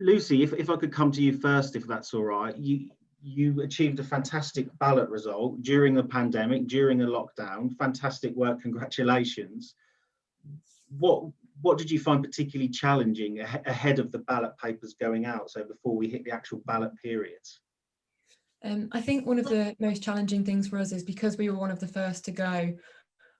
Lucy, if I could come to you first, if that's all right. You achieved a fantastic ballot result during a pandemic, during a lockdown. Fantastic work, congratulations. What did you find particularly challenging ahead of the ballot papers going out, so before we hit the actual ballot periods? I think one of the most challenging things for us is because we were one of the first to go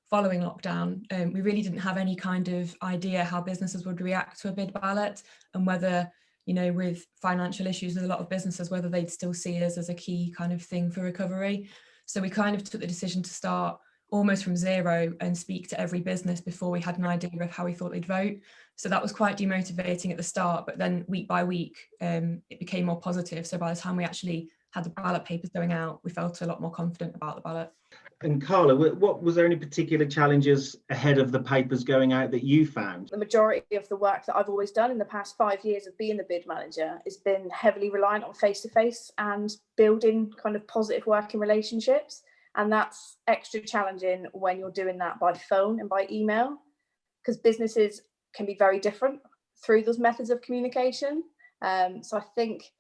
following lockdown, we really didn't have any kind of idea how businesses would react to a bid ballot, and whether, you know, with financial issues with a lot of businesses, whether they'd still see us as a key kind of thing for recovery. So we kind of took the decision to start almost from zero and speak to every business before we had an idea of how we thought they'd vote. So that was quite demotivating at the start, but then week by week, it became more positive. So by the time we actually had the ballot papers going out, we felt a lot more confident about the ballot. And Carla, what was there any particular challenges ahead of the papers going out that you found? The majority of the work that I've always done in the past 5 years of being the bid manager has been heavily reliant on face-to-face and building kind of positive working relationships. And that's extra challenging when you're doing that by phone and by email, because businesses can be very different through those methods of communication. So I think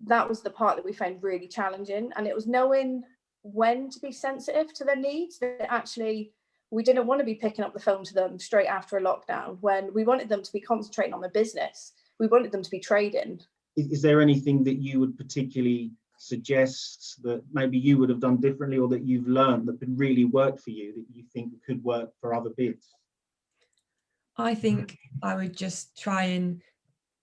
that was the part that we found really challenging. And it was knowing when to be sensitive to their needs. That actually we didn't want to be picking up the phone to them straight after a lockdown when we wanted them to be concentrating on their business. We wanted them to be trading. Is there anything that you would particularly suggest that maybe you would have done differently, or that you've learned that could really work for you, that you think could work for other bids? I think I would just try and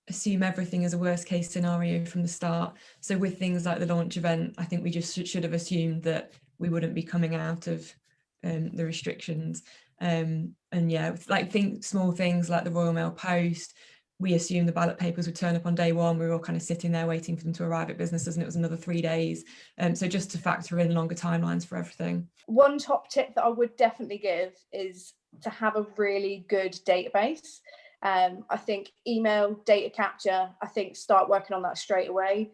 assume everything as a worst case scenario from the start. So with things like the launch event, I think we just should have assumed that we wouldn't be coming out of the restrictions. And yeah, like small things like the Royal Mail Post, we assumed the ballot papers would turn up on day one. We were all kind of sitting there waiting for them to arrive at businesses, and it was another 3 days. So just to factor in longer timelines for everything. One top tip that I would definitely give is to have a really good database. I think email data capture, I think start working on that straight away.